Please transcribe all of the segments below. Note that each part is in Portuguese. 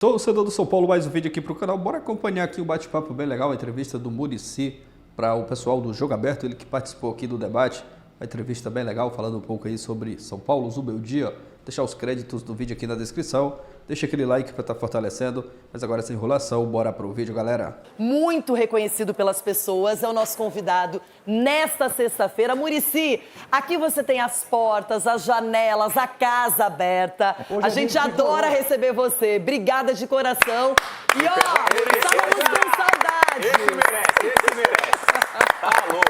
Torcedor do São Paulo, mais um vídeo aqui pro canal. Bora acompanhar aqui um bate-papo bem legal, a entrevista do Muricy para o pessoal do Jogo Aberto, ele que participou aqui do debate. Uma entrevista bem legal, falando um pouco aí sobre São Paulo, Zubeldia. Deixar os créditos do vídeo aqui na descrição. Deixa aquele like para estar fortalecendo. Mas agora sem enrolação, bora pro vídeo, galera. Muito reconhecido pelas pessoas, é o nosso convidado nesta sexta-feira. Muricy, aqui você tem as portas, as janelas, a casa aberta. A gente adora receber você. Obrigada de coração. E ó, estávamos com saudade. Esse merece. Alô.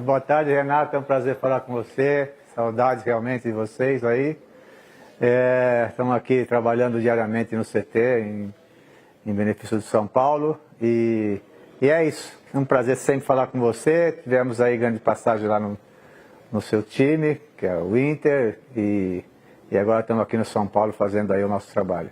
Boa tarde, Renato. É um prazer falar com você. Saudades realmente de vocês aí. Estamos aqui trabalhando diariamente no CT, em benefício do São Paulo. E é isso. É um prazer sempre falar com você. Tivemos aí grande passagem lá no seu time, que é o Inter. E agora estamos aqui no São Paulo fazendo aí o nosso trabalho.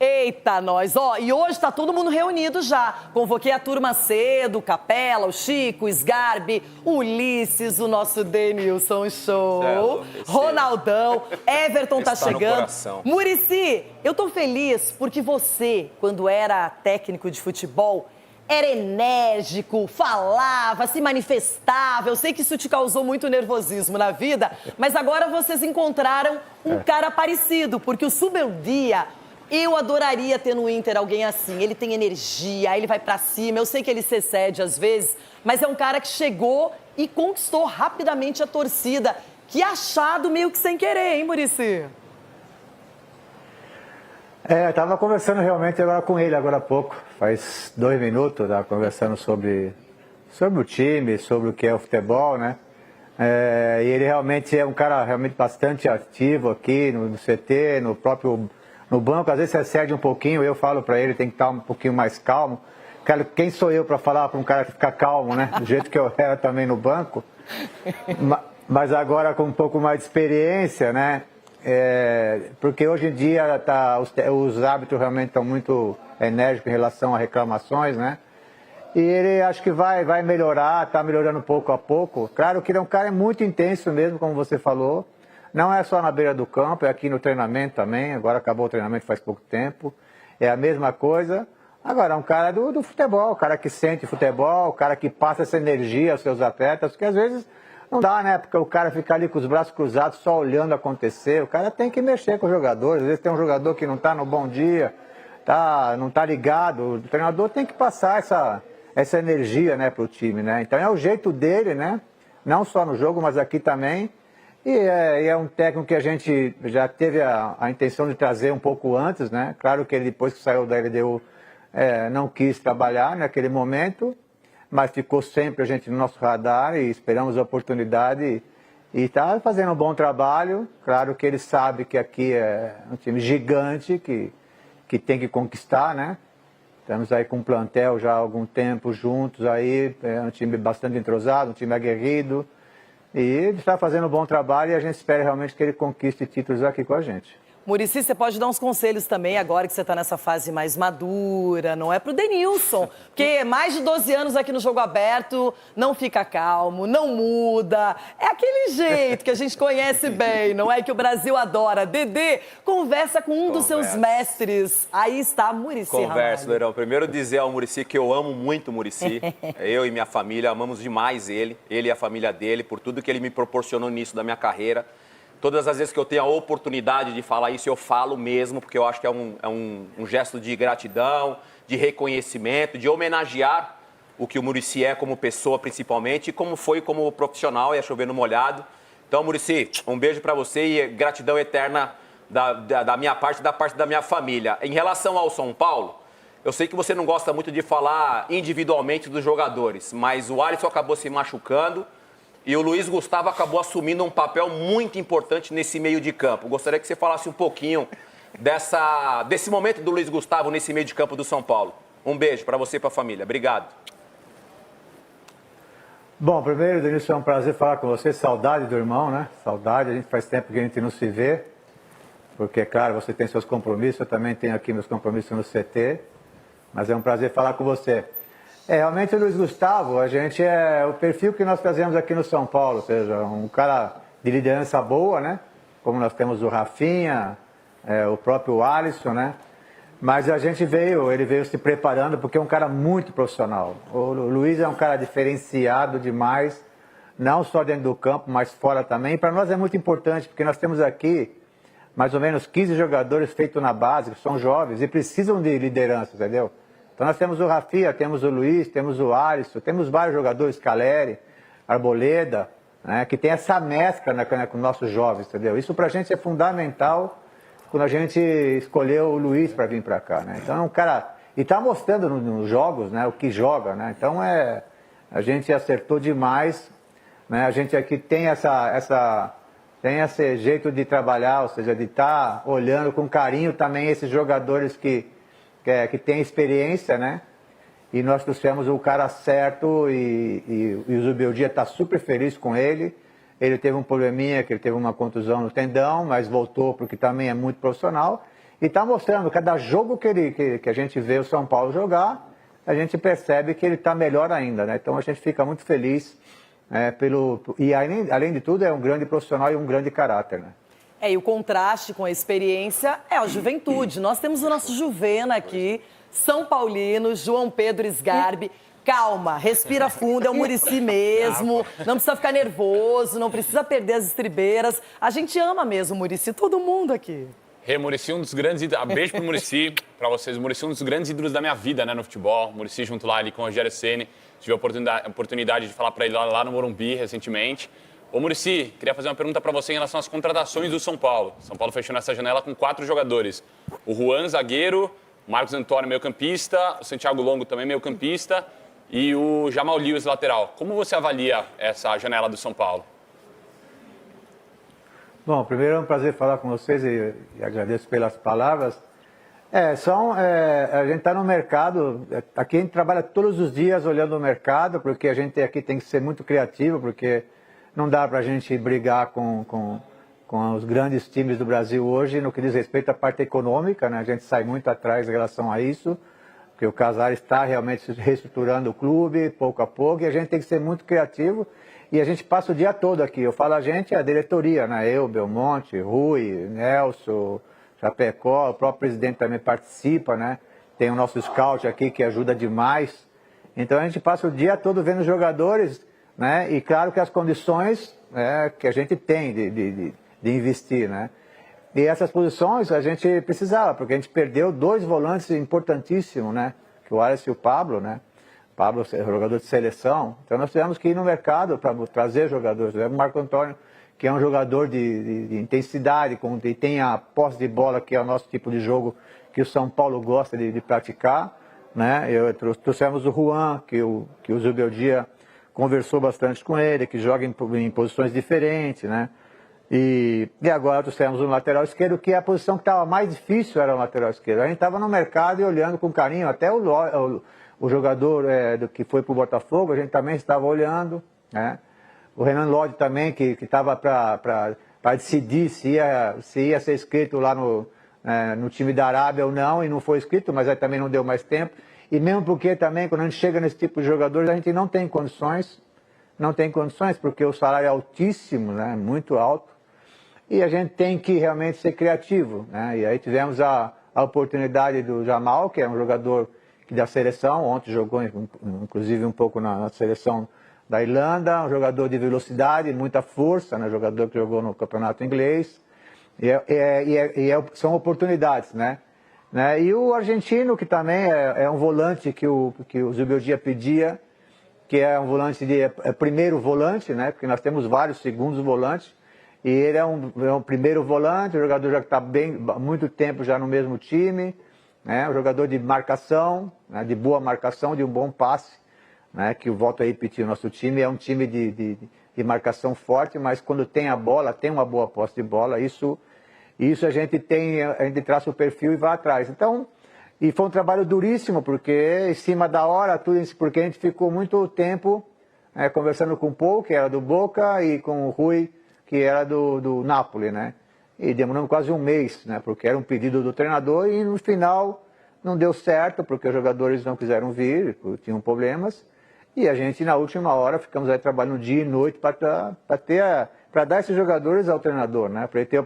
Eita, nós! Ó, e hoje tá todo mundo reunido já. Convoquei a turma cedo, Capela, o Chico, o Sgarbi, o Ulisses, o nosso Denilson Show, Ronaldão, Everton tá chegando. Muricy, eu tô feliz porque você, quando era técnico de futebol, era enérgico, falava, se manifestava. Eu sei que isso te causou muito nervosismo na vida, mas agora vocês encontraram um cara parecido, porque o Zubeldia... Eu adoraria ter no Inter alguém assim. Ele tem energia, ele vai pra cima. Eu sei que ele se excede às vezes, mas é um cara que chegou e conquistou rapidamente a torcida. Que achado meio que sem querer, hein, Muricy? Eu tava conversando realmente agora com ele, agora há pouco. Faz 2 minutos, tava conversando sobre o time, sobre o que é o futebol, né? E ele realmente é um cara realmente bastante ativo aqui no CT, no banco. Às vezes você excede um pouquinho, eu falo para ele, tem que estar um pouquinho mais calmo. Cara, quem sou eu para falar para um cara ficar calmo, né? Do jeito que eu era também no banco. Mas agora com um pouco mais de experiência, né? Porque hoje em dia os hábitos realmente estão muito enérgicos em relação a reclamações, né? E ele acho que vai melhorar, está melhorando pouco a pouco. Claro que ele é um cara muito intenso mesmo, como você falou. Não é só na beira do campo, é aqui no treinamento também. Agora acabou o treinamento faz pouco tempo. É a mesma coisa. Agora, é um cara do futebol, o cara que sente futebol, o cara que passa essa energia aos seus atletas, porque às vezes não dá, né? Porque o cara fica ali com os braços cruzados, só olhando acontecer. O cara tem que mexer com os jogadores. Às vezes tem um jogador que não está no bom dia, não está ligado. O treinador tem que passar essa energia, né, para o time, né? Então é o jeito dele, né? Não só no jogo, mas aqui também. E é um técnico que a gente já teve a intenção de trazer um pouco antes, né? Claro que ele, depois que saiu da LDU, não quis trabalhar naquele momento, mas ficou sempre a gente no nosso radar e esperamos a oportunidade e está fazendo um bom trabalho. Claro que ele sabe que aqui é um time gigante que tem que conquistar, né? Estamos aí com um plantel já há algum tempo juntos aí, é um time bastante entrosado, um time aguerrido. E ele está fazendo um bom trabalho e a gente espera realmente que ele conquiste títulos aqui com a gente. Muricy, você pode dar uns conselhos também agora que você está nessa fase mais madura, não é pro Denilson, porque mais de 12 anos aqui no Jogo Aberto, não fica calmo, não muda, é aquele jeito que a gente conhece bem, não é? Que o Brasil adora. Dedê, conversa com um dos seus mestres, aí está Muricy Conversa, Leirão. Primeiro dizer ao Muricy que eu amo muito o Muricy, eu e minha família amamos demais ele e a família dele, por tudo que ele me proporcionou no início da minha carreira. Todas as vezes que eu tenho a oportunidade de falar isso, eu falo mesmo, porque eu acho que é um gesto de gratidão, de reconhecimento, de homenagear o que o Muricy é como pessoa, principalmente, e como foi como profissional, e é chover no molhado. Então, Muricy, um beijo para você e gratidão eterna da minha parte e da parte da minha família. Em relação ao São Paulo, eu sei que você não gosta muito de falar individualmente dos jogadores, mas o Alisson acabou se machucando, e o Luiz Gustavo acabou assumindo um papel muito importante nesse meio de campo. Gostaria que você falasse um pouquinho desse momento do Luiz Gustavo nesse meio de campo do São Paulo. Um beijo para você e para a família. Obrigado. Bom, primeiro, Denilson, é um prazer falar com você. Saudade do irmão, né? Saudade. A gente faz tempo que a gente não se vê. Porque, é claro, você tem seus compromissos. Eu também tenho aqui meus compromissos no CT. Mas é um prazer falar com você. Realmente o Luiz Gustavo, a gente é o perfil que nós trazemos aqui no São Paulo, ou seja, um cara de liderança boa, né? Como nós temos o Rafinha, o próprio Alisson, né? Mas ele veio se preparando porque é um cara muito profissional. O Luiz é um cara diferenciado demais, não só dentro do campo, mas fora também. Para nós é muito importante, porque nós temos aqui mais ou menos 15 jogadores feitos na base, que são jovens e precisam de liderança, entendeu? Então nós temos o Rafinha, temos o Luiz, temos o Alisson, temos vários jogadores, Caleri, Arboleda, né, que tem essa mescla com nossos jovens, entendeu? Isso pra gente é fundamental quando a gente escolheu o Luiz para vir para cá, né? Então é um cara... E tá mostrando nos jogos, né, o que joga, né? Então a gente acertou demais, né? A gente aqui tem tem esse jeito de trabalhar, ou seja, de estar olhando com carinho também esses jogadores que têm experiência, né? E nós trouxemos o cara certo e o Zubeldia está super feliz com ele. Ele teve um probleminha, que ele teve uma contusão no tendão, mas voltou porque também é muito profissional. E está mostrando, cada jogo que a gente vê o São Paulo jogar, a gente percebe que ele está melhor ainda, né? Então a gente fica muito feliz. E além de tudo é um grande profissional e um grande caráter, né? E o contraste com a experiência é a juventude. Nós temos o nosso Juvena aqui, São Paulino, João Pedro Sgarbi. Calma, respira fundo, é o Muricy mesmo, não precisa ficar nervoso, não precisa perder as estribeiras. A gente ama mesmo o Muricy, todo mundo aqui. Muricy, um dos grandes ídolos. Beijo pro Muricy, pra vocês. O Muricy é um dos grandes ídolos da minha vida, né, no futebol. O Muricy junto lá ali com o Rogério Ceni. Tive a oportunidade de falar pra ele lá no Morumbi recentemente. Ô, Muricy, queria fazer uma pergunta pra você em relação às contratações do São Paulo. São Paulo fechou nessa janela com 4 jogadores. O Juan, zagueiro, o Marcos Antônio, meio-campista, o Santiago Longo também meio-campista e o Jamal Lewis, lateral. Como você avalia essa janela do São Paulo? Bom, primeiro é um prazer falar com vocês e agradeço pelas palavras. A gente está no mercado, aqui a gente trabalha todos os dias olhando o mercado, porque a gente aqui tem que ser muito criativo, porque não dá para a gente brigar com os grandes times do Brasil hoje no que diz respeito à parte econômica, né? A gente sai muito atrás em relação a isso, porque o Casares está realmente reestruturando o clube, pouco a pouco, e a gente tem que ser muito criativo. E a gente passa o dia todo aqui. Eu falo a gente, a diretoria, né? Eu, Belmonte, Rui, Nelson, Chapecó, o próprio presidente também participa, né? Tem o nosso scout aqui que ajuda demais. Então a gente passa o dia todo vendo os jogadores, né? E claro que as condições que a gente tem de investir, né? E essas posições a gente precisava, porque a gente perdeu 2 volantes importantíssimos, né? Que o Alisson e o Pablo, né? Pablo é jogador de seleção, então nós tivemos que ir no mercado para trazer jogadores. O Marco Antônio, que é um jogador de intensidade, e tem a posse de bola, que é o nosso tipo de jogo que o São Paulo gosta de praticar, né? Trouxemos o Juan, que o Zubeldia conversou bastante com ele, que joga em posições diferentes, né? E agora trouxemos um lateral esquerdo, que a posição que estava mais difícil era o lateral esquerdo. A gente estava no mercado e olhando com carinho, até o jogador que foi para o Botafogo, a gente também estava olhando, né? O Renan Lodge também, que estava para decidir se ia ser inscrito lá no time da Arábia ou não, e não foi inscrito, mas aí também não deu mais tempo. E mesmo porque também, quando a gente chega nesse tipo de jogadores, a gente não tem condições, porque o salário é altíssimo, né? Muito alto, e a gente tem que realmente ser criativo, né? E aí tivemos a oportunidade do Jamal, que é um jogador da seleção, ontem jogou inclusive um pouco na seleção da Irlanda, um jogador de velocidade, muita força, né? Jogador que jogou no campeonato inglês, são oportunidades, né? E o argentino, que também é um volante que o Zubeldia pedia, que é um volante primeiro volante, né? Porque nós temos vários segundos volantes, e ele é um primeiro volante, um jogador já que está há muito tempo já no mesmo time, né? Um jogador de marcação, né? De boa marcação, de um bom passe, né? Que eu volto a repetir, o nosso time é um time de marcação forte, mas quando tem a bola, tem uma boa posse de bola, isso a gente traça o perfil e vai atrás. Então, e foi um trabalho duríssimo, porque em cima da hora, tudo isso, porque a gente ficou muito tempo conversando com o Paul, que era do Boca, e com o Rui, que era do Napoli, né? E demoramos quase um mês, né? Porque era um pedido do treinador e no final não deu certo, porque os jogadores não quiseram vir, tinham problemas. E a gente, na última hora, ficamos aí trabalhando dia e noite para dar esses jogadores ao treinador, né? Para ele ter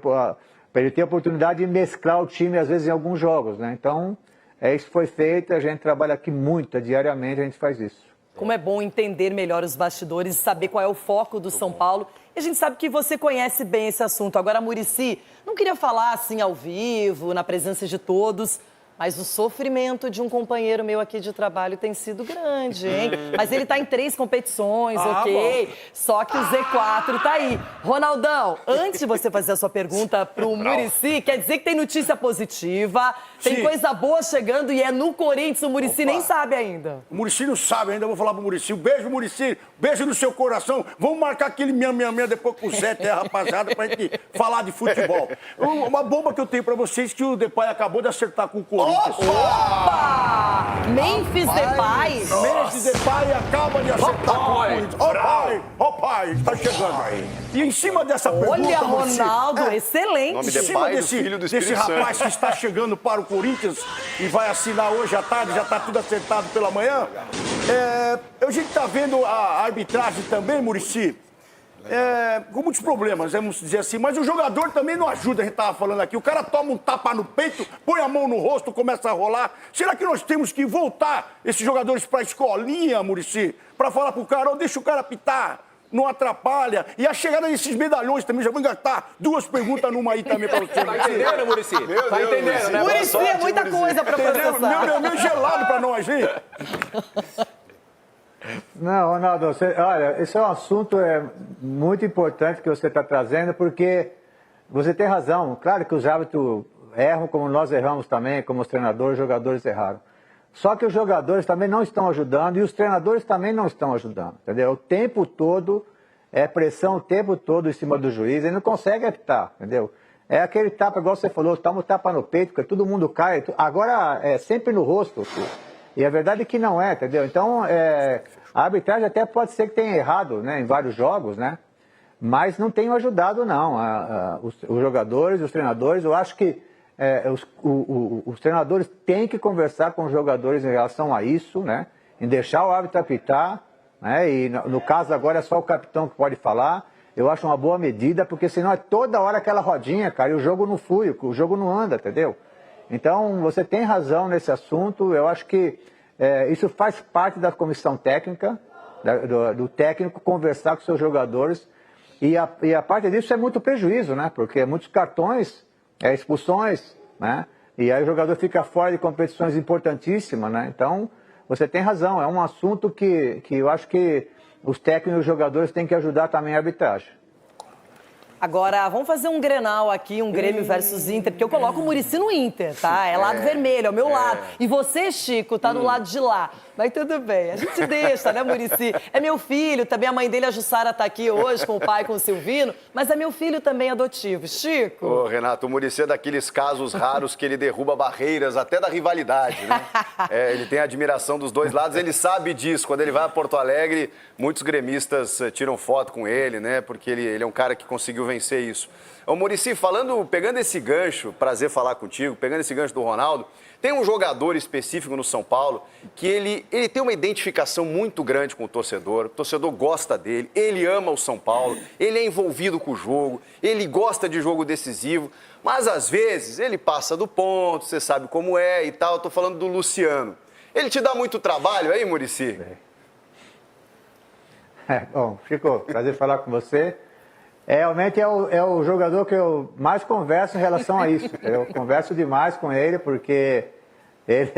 para ele ter a oportunidade de mesclar o time, às vezes, em alguns jogos, né? Então, isso que foi feito, a gente trabalha aqui muito, diariamente a gente faz isso. Como é bom entender melhor os bastidores e saber qual é o foco do São Paulo. E a gente sabe que você conhece bem esse assunto. Agora, Muricy, não queria falar assim ao vivo, na presença de todos, mas o sofrimento de um companheiro meu aqui de trabalho tem sido grande, hein? Mas ele tá em 3 competições, ok? Bom. Só que o Z4 tá aí. Ronaldão, antes de você fazer a sua pergunta pro Muricy, quer dizer que tem notícia positiva, tem coisa boa chegando e é no Corinthians, o Muricy nem sabe ainda. O Muricy não sabe ainda, eu vou falar pro Muricy. Beijo, Muricy, beijo no seu coração. Vamos marcar aquele minha depois com o Zé, rapaziada, pra gente falar de futebol. Uma bomba que eu tenho pra vocês que o Depay acabou de acertar com o Corinthians. Opa! Memphis Depay? Memphis Depay acaba de acertar com o Corinthians. Ó pai, está chegando. E em cima dessa pergunta... Olha, Ronaldo, excelente. Em cima desse rapaz que está chegando para o Corinthians e vai assinar hoje à tarde, já está tudo acertado pela manhã. A gente está vendo a arbitragem também, Muricy, com muitos problemas, vamos dizer assim, mas o jogador também não ajuda, a gente estava falando aqui. O cara toma um tapa no peito, põe a mão no rosto, começa a rolar. Será que nós temos que voltar esses jogadores para a escolinha, Muricy, para falar pro cara, deixa o cara pitar, não atrapalha? E a chegada desses medalhões também, já vou engatar 2 perguntas numa aí também para você. Tá entendendo, Muricy? Tá entendendo, né? Muricy é muita coisa para processar. Meu gelado para nós, hein? Não, Ronaldo, olha, esse é um assunto muito importante que você está trazendo, porque você tem razão. Claro que os árbitros erram como nós erramos também, como os treinadores, os jogadores erraram. Só que os jogadores também não estão ajudando e os treinadores também não estão ajudando, entendeu? O tempo todo, pressão o tempo todo em cima do juiz, ele não consegue apitar, entendeu? É aquele tapa, igual você falou, toma um tapa no peito, porque todo mundo cai. Agora é sempre no rosto, filho. E a verdade é que não é, entendeu? Então, a arbitragem até pode ser que tenha errado, né, em vários jogos, né? Mas não tem ajudado, não. Os jogadores, os treinadores, eu acho que os treinadores têm que conversar com os jogadores em relação a isso, né? Em deixar o árbitro apitar, né? E no caso agora é só o capitão que pode falar. Eu acho uma boa medida, porque senão é toda hora aquela rodinha, cara, e o jogo não flui, o jogo não anda, entendeu? Então, você tem razão nesse assunto. Eu acho que isso faz parte da comissão técnica, do técnico conversar com seus jogadores. E a parte disso é muito prejuízo, né? Porque muitos cartões, expulsões, né? E aí o jogador fica fora de competições importantíssimas, né? Então, você tem razão. É um assunto que eu acho que os técnicos e os jogadores têm que ajudar também a arbitragem. Agora, vamos fazer um Grenal aqui, um Grêmio versus Inter, porque eu coloco o Muricy no Inter, tá? É lado vermelho, é o meu lado. E você, Chico, tá do lado de lá. Mas tudo bem, a gente deixa, né, Muricy? É meu filho, também a mãe dele, a Jussara, tá aqui hoje com o pai, com o Silvino, mas é meu filho também adotivo. Chico? Ô, Renato, o Muricy é daqueles casos raros que ele derruba barreiras até da rivalidade, né? Ele tem a admiração dos dois lados, ele sabe disso. Quando ele vai a Porto Alegre, muitos gremistas tiram foto com ele, né? Porque ele é um cara que conseguiu vencer isso. Ô, Muricy, pegando esse gancho, prazer falar contigo, pegando esse gancho do Ronaldo, tem um jogador específico no São Paulo que ele tem uma identificação muito grande com o torcedor gosta dele, ele ama o São Paulo, ele é envolvido com o jogo, ele gosta de jogo decisivo, mas às vezes ele passa do ponto, você sabe como é e tal. Eu tô falando do Luciano. Ele te dá muito trabalho aí, Muricy? Bom, Chico, prazer falar com você. Realmente é o jogador que eu mais converso em relação a isso. Eu converso demais com ele, porque ele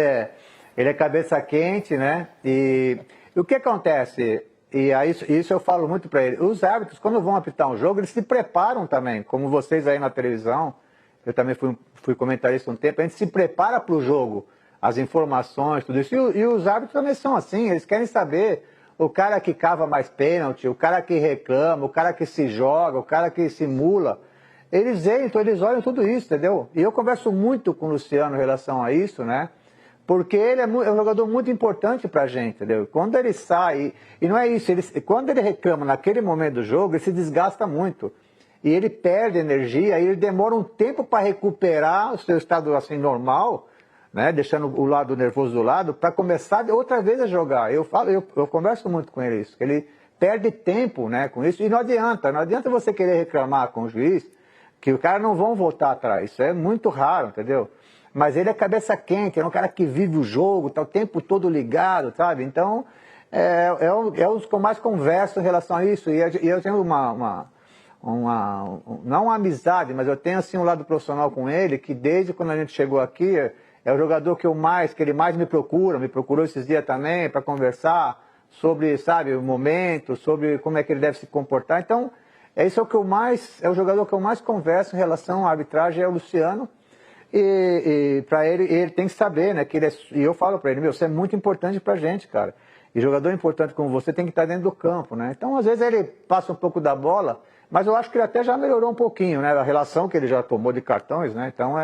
é cabeça quente, né? E o que acontece? E isso eu falo muito para ele. Os árbitros, quando vão apitar um jogo, eles se preparam também. Como vocês aí na televisão, eu também fui comentarista um tempo, a gente se prepara para o jogo, as informações, tudo isso. E os árbitros também são assim, eles querem saber... O cara que cava mais pênalti, o cara que reclama, o cara que se joga, o cara que simula, eles olham tudo isso, entendeu? E eu converso muito com o Luciano em relação a isso, né? Porque ele é um jogador muito importante pra gente, entendeu? Quando ele sai, e não é isso, quando ele reclama naquele momento do jogo, ele se desgasta muito. E ele perde energia, e ele demora um tempo para recuperar o seu estado assim normal, né, deixando o lado nervoso do lado, para começar outra vez a jogar. Eu converso muito com ele isso, que ele perde tempo, né, com isso, e não adianta você querer reclamar com o juiz, que os caras não vão voltar atrás. Isso é muito raro, entendeu? Mas ele é cabeça quente, é um cara que vive o jogo, tá o tempo todo ligado, sabe? Então, é os que eu mais converso em relação a isso. E eu tenho não uma amizade, mas eu tenho assim um lado profissional com ele, que desde quando a gente chegou aqui, é o jogador que ele mais me procurou esses dias também para conversar sobre, sabe, o momento, sobre como é que ele deve se comportar. Então, isso é o jogador que eu mais converso em relação à arbitragem, é o Luciano. E para ele tem que saber, né, e eu falo para ele, você é muito importante pra gente, cara. E jogador importante como você tem que estar dentro do campo, né? Então, às vezes ele passa um pouco da bola, mas eu acho que ele até já melhorou um pouquinho, né? A relação que ele já tomou de cartões, né? Então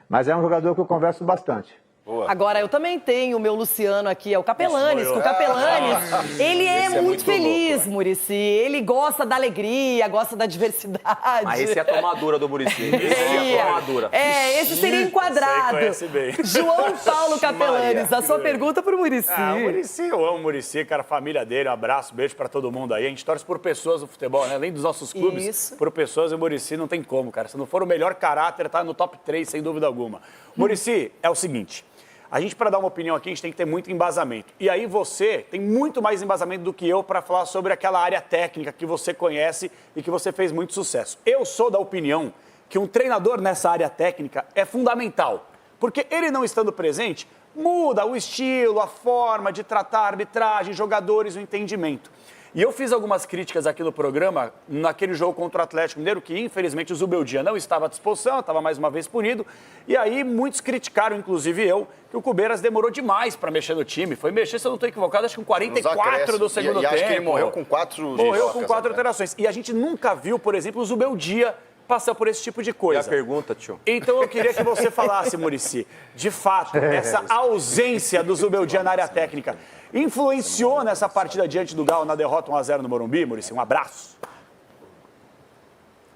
mas é um jogador que eu converso bastante. Boa. Agora, eu também tenho o meu Luciano aqui, é o Capelanes. O Capelanes, ele é muito feliz, Muricy. Ele gosta da alegria, gosta da diversidade. Mas esse é a tomadura do Muricy. Esse é a tomadura. Esse seria enquadrado. Conhece bem. João Paulo Capelanes, a sua pergunta pro Muricy. O Muricy, eu amo o Muricy, cara, a família dele, um abraço, beijo pra todo mundo aí. A gente torce por pessoas do futebol, né? Além dos nossos clubes, Isso. por pessoas, e o Muricy não tem como, cara. Se não for o melhor caráter, tá no top 3, sem dúvida alguma. Muricy, é o seguinte... A gente, para dar uma opinião aqui, a gente tem que ter muito embasamento. E aí você tem muito mais embasamento do que eu para falar sobre aquela área técnica que você conhece e que você fez muito sucesso. Eu sou da opinião que um treinador nessa área técnica é fundamental. Porque ele não estando presente, muda o estilo, a forma de tratar a arbitragem, jogadores, o entendimento. E eu fiz algumas críticas aqui no programa, naquele jogo contra o Atlético Mineiro, que infelizmente o Zubeldia não estava à disposição, estava mais uma vez punido. E aí muitos criticaram, inclusive eu, que o Cubeiras demorou demais para mexer no time. Foi mexer, se eu não estou equivocado, acho que com 44 do segundo tempo. E acho que ele morreu com 4 Morreu com 4 alterações. E a gente nunca viu, por exemplo, o Zubeldia passar por esse tipo de coisa. E a pergunta, tio? Então eu queria que você falasse, Muricy, de fato, essa ausência do Zubeldia na área técnica influenciou nessa partida diante do Galo na derrota 1-0 no Morumbi, Muricy? Um abraço.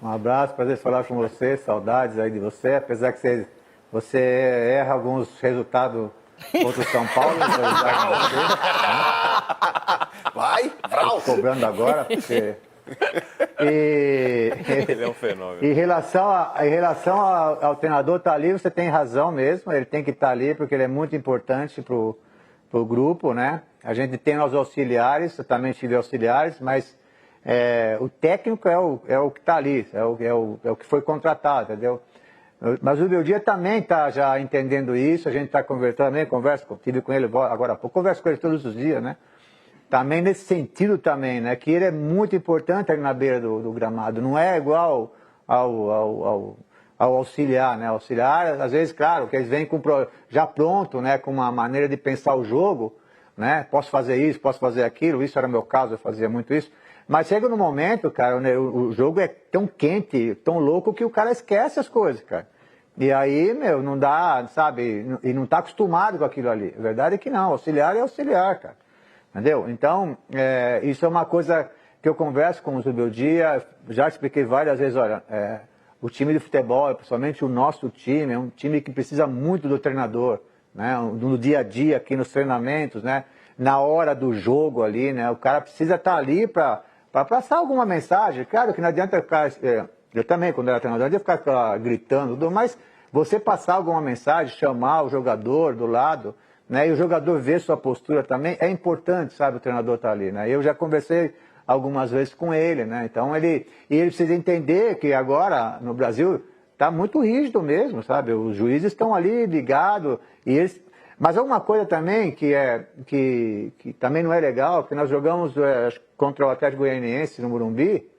Um abraço, prazer falar com você, saudades aí de você, apesar que você erra alguns resultados contra o São Paulo. Vai, Vral! Estou cobrando agora, porque... Ele é um fenômeno. Em relação ao treinador estar ali, você tem razão mesmo, ele tem que estar ali porque ele é muito importante para o grupo, né? A gente tem os auxiliares, eu também tive auxiliares, mas o técnico é o que está ali, é o que foi contratado, entendeu? Mas o Beldia também está já entendendo isso, a gente está conversando também, tive com ele agora há pouco, converso com ele todos os dias, né? Também nesse sentido também, né? Que ele é muito importante ali na beira do gramado. Não é igual ao auxiliar, né? Auxiliar, às vezes, claro, que eles vêm já pronto, né? Com uma maneira de pensar o jogo, né? Posso fazer isso, posso fazer aquilo. Isso era meu caso, eu fazia muito isso. Mas chega no momento, cara, o jogo é tão quente, tão louco, que o cara esquece as coisas, cara. E aí, não dá, sabe? E não tá acostumado com aquilo ali. A verdade é que não. Auxiliar é auxiliar, cara. Entendeu? Então, isso é uma coisa que eu converso com o Zubeldia, já expliquei várias vezes, olha, o time de futebol, principalmente o nosso time, é um time que precisa muito do treinador, né? No dia a dia, aqui nos treinamentos, né? Na hora do jogo ali, né? O cara precisa estar ali para passar alguma mensagem. Claro que não adianta ficar, eu também, quando era treinador, não adianta ficar gritando, mas você passar alguma mensagem, chamar o jogador do lado, né, e o jogador ver sua postura também, é importante, sabe, o treinador estar ali, né? Eu já conversei algumas vezes com ele, né? Então ele precisa entender que agora no Brasil está muito rígido mesmo, sabe? Os juízes estão ali ligados mas há uma coisa também que também não é legal, porque nós jogamos contra o Atlético Goianiense no Morumbi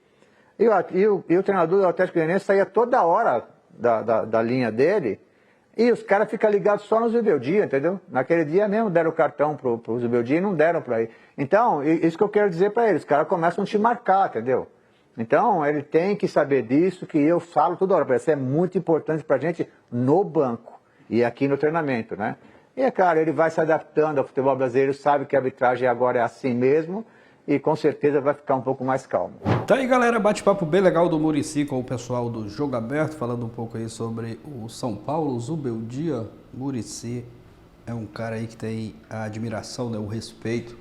e o treinador do Atlético Goianiense saía toda hora da linha dele. E os caras ficam ligados só no Zubeldia, entendeu? Naquele dia mesmo deram o cartão pro Zubeldia e não deram para ele. Então, isso que eu quero dizer para eles, os caras começam a te marcar, entendeu? Então, ele tem que saber disso, que eu falo toda hora, isso é muito importante pra gente no banco e aqui no treinamento, né? E é claro, ele vai se adaptando ao futebol brasileiro, sabe que a arbitragem agora é assim mesmo, e com certeza vai ficar um pouco mais calmo. Tá aí, galera, bate-papo bem legal do Muricy com o pessoal do Jogo Aberto, falando um pouco aí sobre o São Paulo, o Zubeldia. Muricy é um cara aí que tem a admiração, né, o respeito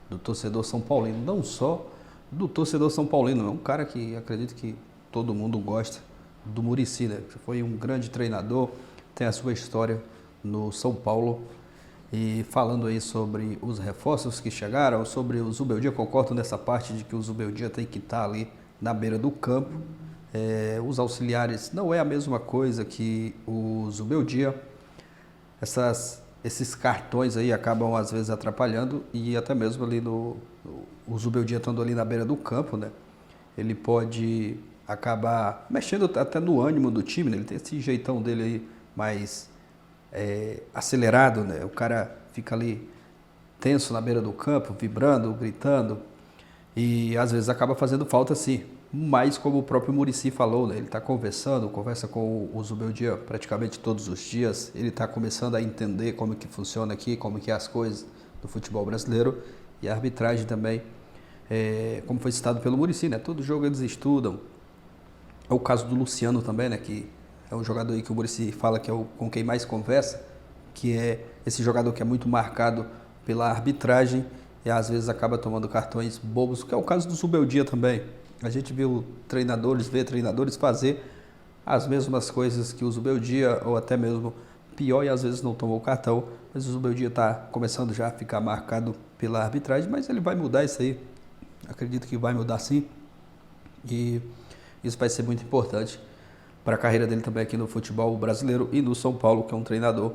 do torcedor são paulino, não só do torcedor são paulino, é um cara que acredito que todo mundo gosta do Muricy, né? Foi um grande treinador, tem a sua história no São Paulo. E falando aí sobre os reforços que chegaram, sobre o Zubeldia, concordo nessa parte de que o Zubeldia tem que estar ali na beira do campo. Os auxiliares não é a mesma coisa que o Zubeldia. Esses cartões aí acabam às vezes atrapalhando e até mesmo ali o Zubeldia estando ali na beira do campo, né? Ele pode acabar mexendo até no ânimo do time, né? Ele tem esse jeitão dele aí mais acelerado, né? O cara fica ali tenso na beira do campo, vibrando, gritando e às vezes acaba fazendo falta sim. Mas como o próprio Muricy falou, né? Ele está conversa com o Zubeldia praticamente todos os dias, ele está começando a entender como que funciona aqui, como que é as coisas do futebol brasileiro e a arbitragem também, como foi citado pelo Muricy, né? Todo jogo eles estudam. É o caso do Luciano também, né? Que é um jogador aí que o Muricy fala que é com quem mais conversa, que é esse jogador que é muito marcado pela arbitragem e às vezes acaba tomando cartões bobos, que é o caso do Zubeldia também. A gente vê treinadores fazer as mesmas coisas que o Zubeldia, ou até mesmo pior, e às vezes não tomou o cartão, mas o Zubeldia está começando já a ficar marcado pela arbitragem, mas ele vai mudar isso aí. Acredito que vai mudar sim, e isso vai ser muito importante para a carreira dele também aqui no futebol brasileiro e no São Paulo, que é um treinador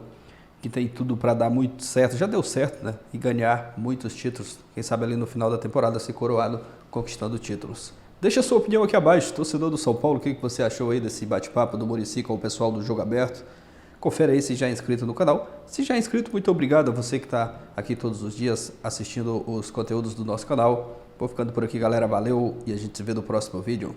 que tem tudo para dar muito certo, já deu certo, né? E ganhar muitos títulos, quem sabe ali no final da temporada ser coroado conquistando títulos. Deixa a sua opinião aqui abaixo, torcedor do São Paulo, o que você achou aí desse bate-papo do Muricy com o pessoal do Jogo Aberto? Confere aí se já é inscrito no canal. Se já é inscrito, muito obrigado a você que está aqui todos os dias assistindo os conteúdos do nosso canal. Vou ficando por aqui, galera. Valeu e a gente se vê no próximo vídeo.